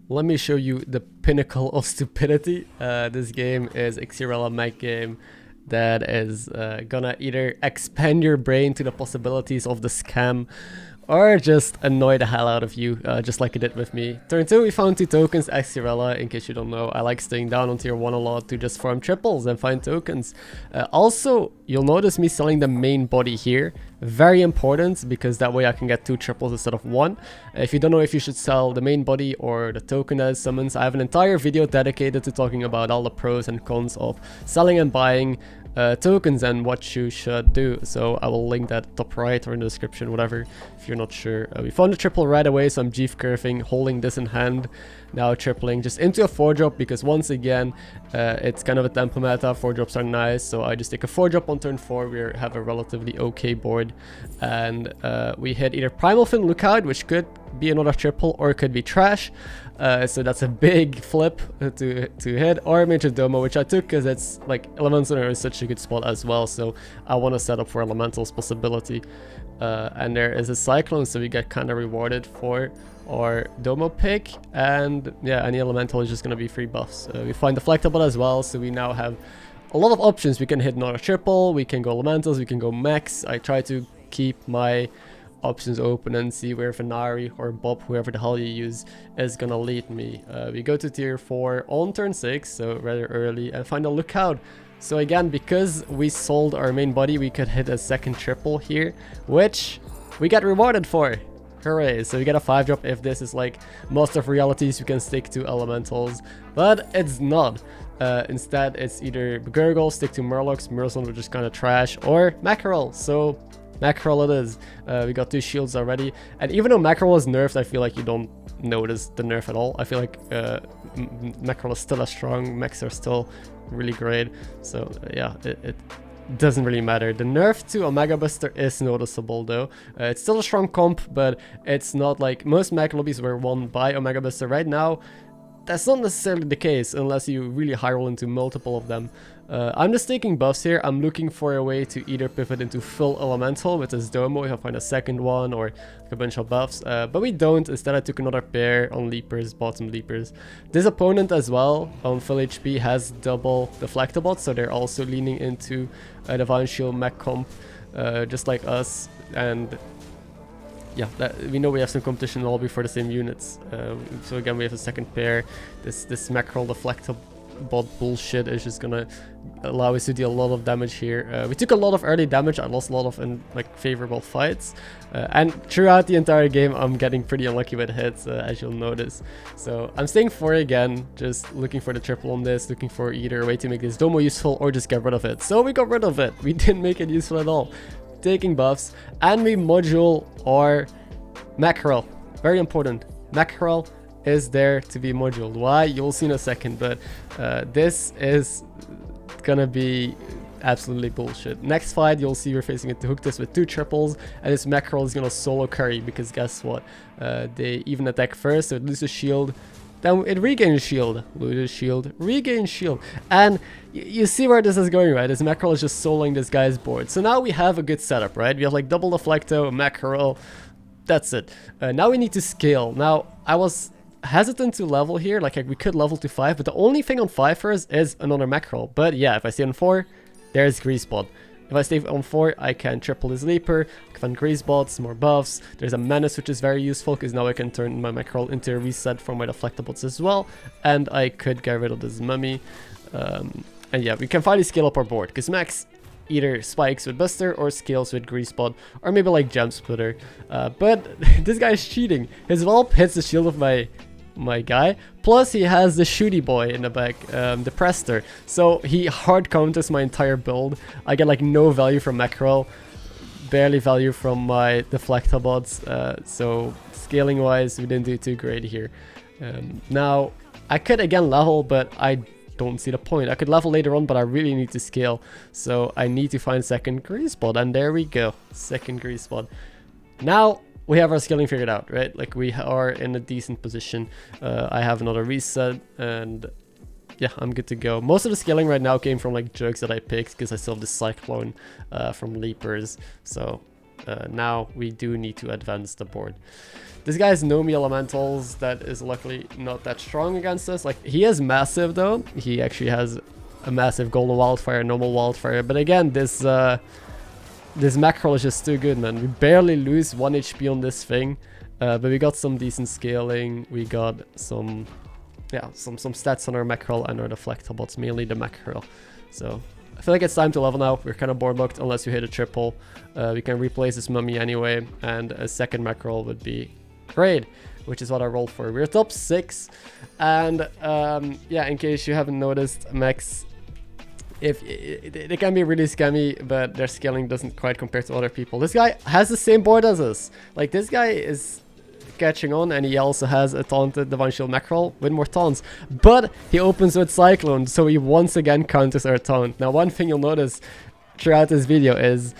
let me show you the pinnacle of stupidity. This game is a Xyrella Mech game that is gonna either expand your brain to the possibilities of the scam or just annoy the hell out of you, just like it did with me. Turn 2, we found 2 tokens, Xyrella. In case you don't know, I like staying down on tier 1 a lot to just farm triples and find tokens. Also, you'll notice me selling the main body here. Very important, because that way I can get 2 triples instead of 1. If you don't know if you should sell the main body or the token that summons, I have an entire video dedicated to talking about all the pros and cons of selling and buying tokens and what you should do. So I will link that top right or in the description, whatever, if you're not sure. We found a triple right away, so I'm Jeef curving, holding this in hand, now tripling just into a 4-drop, because once again it's kind of a tempo meta. 4-drops are nice, so I just take a 4-drop on turn 4. We have a relatively okay board, and we hit either Primal Fin Lookout, which could be another triple, or it could be trash. So that's a big flip to hit, or Major Domo, which I took because it's like Elemental is such a good spot as well, so I want to set up for Elemental's possibility. And there is a Cyclone, so we get kind of rewarded for our Domo pick, and yeah, any Elemental is just going to be free buffs. We find Deflecto as well, so we now have a lot of options. We can hit another triple, we can go Elementals, we can go Mechs. I try to keep my options open and see where Venari or Bob, whoever the hell you use, is gonna lead me. We go to tier 4 on turn 6, so rather early, and find a Lookout. So again, because we sold our main body, we could hit a second triple here, which we get rewarded for. Hooray! So we get a 5-drop. If this is like most of realities, you can stick to Elementals, but it's not. Instead, it's either Gurgle, stick to Murlocs, Murlocs, which is kind of trash, or Mecherel. So Mecherel it is. We got 2 shields already, and even though Mecherel is nerfed, I feel like you don't notice the nerf at all. I feel like Mecherel is still as strong, Mechs are still really great, so yeah, it doesn't really matter. The nerf to Omega Buster is noticeable though. It's still a strong comp, but it's not like most Mech lobbies were won by Omega Buster. Right now, that's not necessarily the case unless you really high roll into multiple of them. I'm just taking buffs here. I'm looking for a way to either pivot into full Elemental with this Domo if I find a second one, or a bunch of buffs, but we don't. Instead, I took another pair on Leapers, bottom Leapers. This opponent as well on full HP has double Deflecto, so they're also leaning into a Divine Shield Mech comp, just like us. And yeah, we know we have some competition in the lobby for the same units. So again, we have a second pair. This Mecherel Deflecto bot bullshit is just gonna allow us to deal a lot of damage here. We took a lot of early damage. I lost a lot of like favorable fights, and throughout the entire game I'm getting pretty unlucky with hits, as you'll notice. So I'm staying 4 again, just looking for the triple on this, looking for either a way to make this Domo useful or just get rid of it. So we got rid of it. We didn't make it useful at all. Taking buffs, and we module our Mecherel. Very important. Mecherel is there to be moduled. Why? You'll see in a second, but this is gonna be absolutely bullshit. Next fight, you'll see we're facing it to hook this with 2 triples, and this Mecherel is gonna solo carry, because guess what? They even attack first, so it loses shield, then it regains shield, loses shield, regains shield, and you see where this is going, right? This Mecherel is just soloing this guy's board. So now we have a good setup, right? We have like double Deflecto, Mecherel, that's it. Now we need to scale. Now, I was hesitant to level here, like we could level to 5, but the only thing on 5 first is another Mecherel. But yeah, if I stay on 4, there's Grease Spot. If I stay on 4, I can triple this Leaper, I can find Grease Bots, more buffs. There's a Menace, which is very useful, because now I can turn my Mecherel into a reset for my Deflectabots as well, and I could get rid of this Mummy. And yeah, we can finally scale up our board, because Mechs either spikes with Buster or scales with Grease Spot, or maybe like Gem Splitter. But this guy is cheating. His Whelp hits the shield of my guy, plus he has the shooty boy in the back, the Prester, so he hard counters my entire build. I get like no value from Mecherel, barely value from my Deflectabots, so scaling wise we didn't do too great here. Now I could again level, but I don't see the point. I could level later on, but I really need to scale, so I need to find second Grease Spot, and there we go, second Grease Spot. Now we have our scaling figured out, right? Like we are in a decent position. I have another reset, and yeah, I'm good to go. Most of the scaling right now came from like jugs that I picked, because I still have the Cyclone from Leapers. So now we do need to advance the board. This guy has Nomi Elementals that is luckily not that strong against us. Like, he is massive though. He actually has a massive Golden Wildfire, normal Wildfire. But again, this Mecherel is just too good, man. We barely lose 1 HP on this thing. But we got some decent scaling. We got some stats on our Mecherel and our Deflecto bots, mainly the Mecherel. So I feel like it's time to level now. We're kind of board locked unless you hit a triple. We can replace this mummy anyway, and a second Mecherel would be great, which is what I rolled for. We're top 6, and yeah, in case you haven't noticed, Mechs, if they can be really scammy, but their scaling doesn't quite compare to other people. This guy has the same board as us. Like, this guy is catching on, and he also has a taunted Divine Shield Mecherel with more taunts, but he opens with Cyclone, so he once again counters our taunt. Now, one thing you'll notice throughout this video is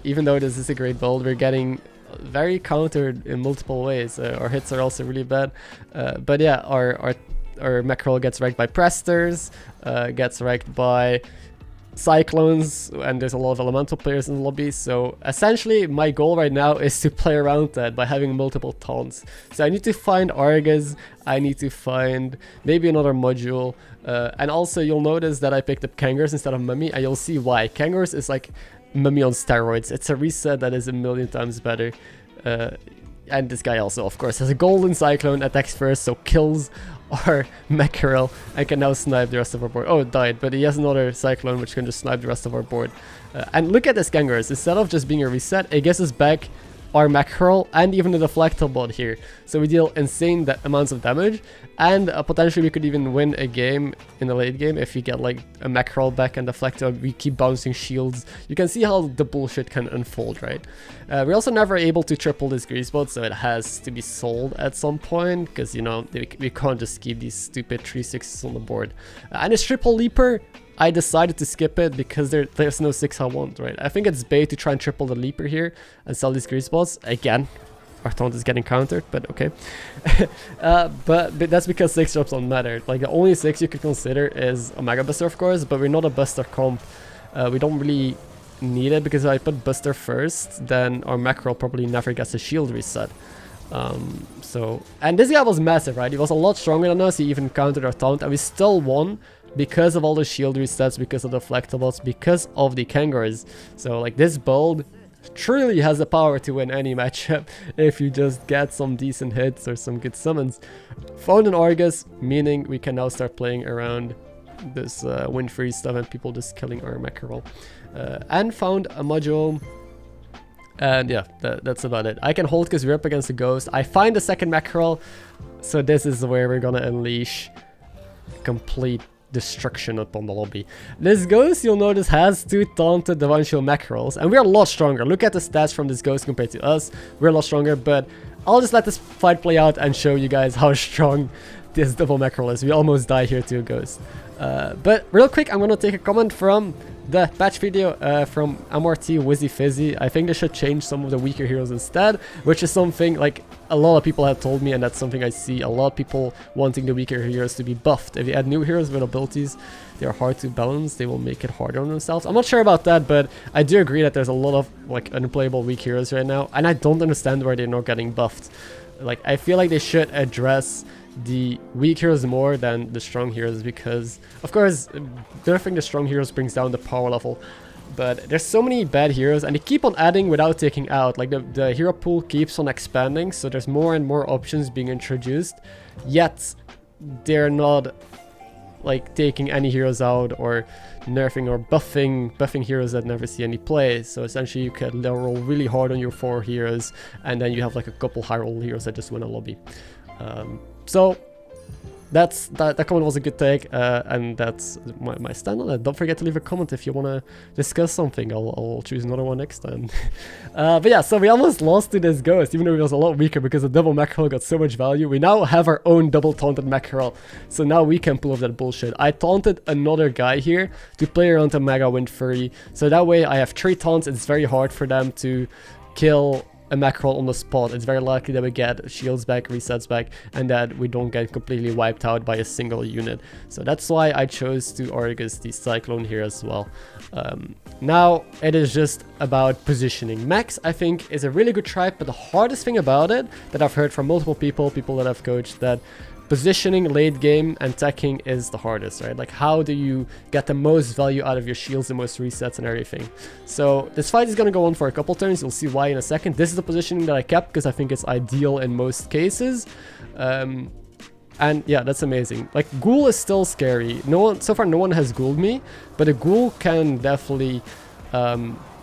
even though this is a great build, we're getting very countered in multiple ways. Our hits are also really bad, but yeah, our Mecherel gets wrecked by Presters, gets wrecked by Cyclones, and there's a lot of elemental players in the lobby. So essentially my goal right now is to play around that by having multiple taunts. So I need to find Argus, I need to find maybe another module, and also you'll notice that I picked up Kangors instead of Mummy, and you'll see why. Kangors is like Mummy on steroids. It's a reset that is a million times better. And this guy also, of course, has a golden Cyclone, attacks first, so kills our Mecherel and can now snipe the rest of our board. Oh, it died, but he has another Cyclone which can just snipe the rest of our board. And look at this Kangors. Instead of just being a reset, it gets us back our Mecherel and even the Deflecto bot here. So we deal insane amounts of damage, and potentially we could even win a game in the late game if we get like a Mecherel back and Deflecto. We keep bouncing shields. You can see how the bullshit can unfold, right? We're also never able to triple this grease bot, so it has to be sold at some point, because, you know, we can't just keep these stupid 3/6s on the board. And this triple leaper, I decided to skip it because there's no 6 I want, right? I think it's bait to try and triple the leaper here and sell these grease bots. Again, our taunt is getting countered, but okay. but that's because 6 drops don't matter. Like, the only 6 you could consider is Omega Buster, of course, but we're not a Buster comp. We don't really need it, because if I put Buster first, then our Mecherel probably never gets a shield reset. And this guy was massive, right? He was a lot stronger than us. He even countered our taunt, and we still won because of all the shield resets, because of the Deflectables, because of the Kangors. So, like, this build truly has the power to win any matchup if you just get some decent hits or some good summons. Found an Argus, meaning we can now start playing around this win-free stuff and people just killing our Mecherel. And found a module. And yeah, that's about it. I can hold because we're up against a ghost. I find the second Mecherel, so this is where we're gonna unleash complete destruction upon the lobby. This ghost, you'll notice, has 2 taunted Divine Shield Mecherels, and we're a lot stronger. Look at the stats from this ghost compared to us. We're a lot stronger, but I'll just let this fight play out and show you guys how strong this double Mecherel is. We almost die here to a ghost. But real quick, I'm gonna take a comment from the patch video from MRT Wizzy Fizzy. I think they should change some of the weaker heroes instead, which is something like a lot of people have told me, and that's something I see a lot of people wanting the weaker heroes to be buffed. If you add new heroes with abilities, they are hard to balance. They will make it harder on themselves. I'm not sure about that, but I do agree that there's a lot of like unplayable weak heroes right now, and I don't understand why they're not getting buffed. Like, I feel like they should address the weak heroes more than the strong heroes, because of course nerfing the strong heroes brings down the power level, but there's so many bad heroes and they keep on adding without taking out. Like, the hero pool keeps on expanding, so there's more and more options being introduced, yet they're not like taking any heroes out or nerfing or buffing heroes that never see any play. So essentially you can roll really hard on your 4 heroes, and then you have like a couple high roll heroes that just win a lobby. So that comment was a good take, and that's my stand on it. Don't forget to leave a comment if you want to discuss something. I'll choose another one next time. But yeah, so we almost lost to this ghost, even though he was a lot weaker, because the double Mecherel got so much value. We now have our own double taunted Mecherel, so now we can pull off that bullshit. I taunted another guy here to play around a Mega Wind Fury, so that way I have 3 taunts. It's very hard for them to kill a Mecherel on the spot, it's very likely that we get shields back, resets back, and that we don't get completely wiped out by a single unit. So that's why I chose to Argus the Cyclone here as well. Now it is just about positioning. Mechs, I think, is a really good tribe, but the hardest thing about it that I've heard from multiple people that I've coached, that positioning late game and teching is the hardest, right? Like, how do you get the most value out of your shields, the most resets and everything? So this fight is going to go on for a couple turns. You'll see why in a second. This is the positioning that I kept because I think it's ideal in most cases. And yeah, that's amazing. Like, Ghoul is still scary. So far no one has Ghouled me, but a Ghoul can definitely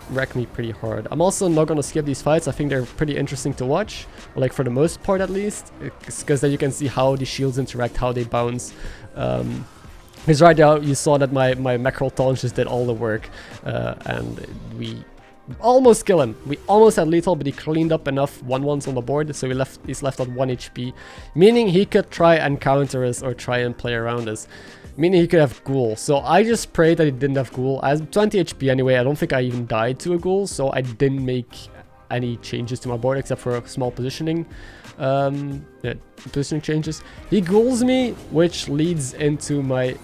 wreck me pretty hard. I'm also not going to skip these fights. I think they're pretty interesting to watch, like for the most part at least, because then you can see how the shields interact, how they bounce. Because right now you saw that my Mecherel taunt just did all the work, and we almost kill him. We almost had lethal, but he cleaned up enough 1-1s on the board, so he's left on 1 HP, meaning he could try and counter us or try and play around us. Meaning he could have Ghoul. So I just prayed that he didn't have Ghoul. I have 20 HP anyway. I don't think I even died to a Ghoul, so I didn't make any changes to my board except for a small positioning. Yeah, positioning changes. He Ghouls me, which leads into my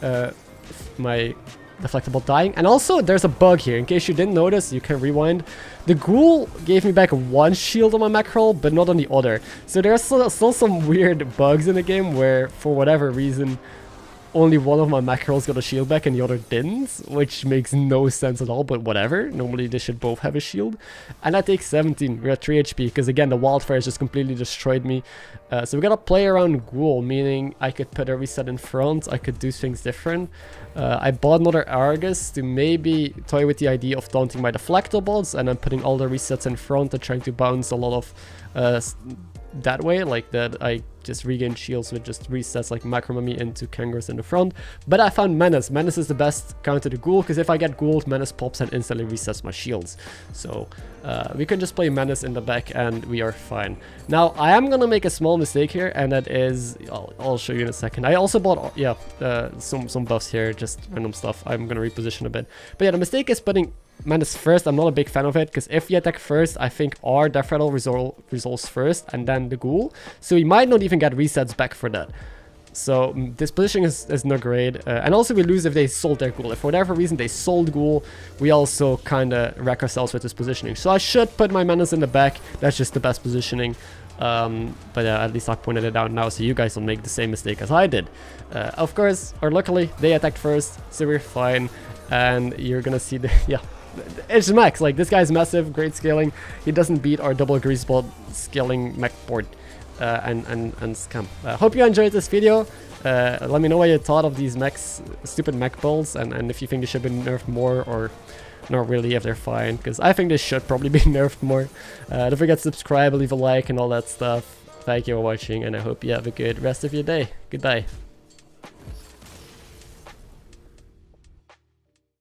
my Deflectable dying. And also, there's a bug here. In case you didn't notice, you can rewind. The Ghoul gave me back 1 shield on my Mecherel, but not on the other. So there's still some weird bugs in the game where, for whatever reason, only one of my Mecherels got a shield back and the other didn't, which makes no sense at all, but whatever. Normally they should both have a shield. And I take 17. We're at 3 HP, because again, the Wildfire just completely destroyed me. So we gotta play around Ghoul, meaning I could put a reset in front, I could do things different. I bought another Argus to maybe toy with the idea of taunting my Deflectables and then putting all the resets in front and trying to bounce a lot of that way, like that I just regain shields with just resets like MarkMcKz into Kangors in the front. But I found Menace. Menace is the best counter to Ghoul, because if I get Ghouled, Menace pops and instantly resets my shields. So we can just play Menace in the back and we are fine. Now I am gonna make a small mistake here, and that is, I'll show you in a second. I also bought some buffs here, just random stuff. I'm gonna reposition a bit. But yeah, the mistake is putting Menace first. I'm not a big fan of it, because if we attack first, I think our Death Rattle resolves first and then the Ghoul. So we might not even get resets back for that. So this positioning is not great. And also we lose if they sold their Ghoul. If for whatever reason they sold Ghoul, we also kind of wreck ourselves with this positioning. So I should put my Menace in the back. That's just the best positioning. But at least I pointed it out now so you guys don't make the same mistake as I did. Of course, or luckily, they attacked first, so we're fine. And you're gonna see the, yeah, it's Mechs. Like, this guy's massive, great scaling. He doesn't beat our double grease ball scaling Mech board and scam. Hope you enjoyed this video. Let me know what you thought of these Mechs, stupid Mech balls, and if you think they should be nerfed more or not really, if they're fine, because I think they should probably be nerfed more. Don't forget to subscribe, leave a like and all that stuff. Thank you for watching, and I hope you have a good rest of your day. Goodbye.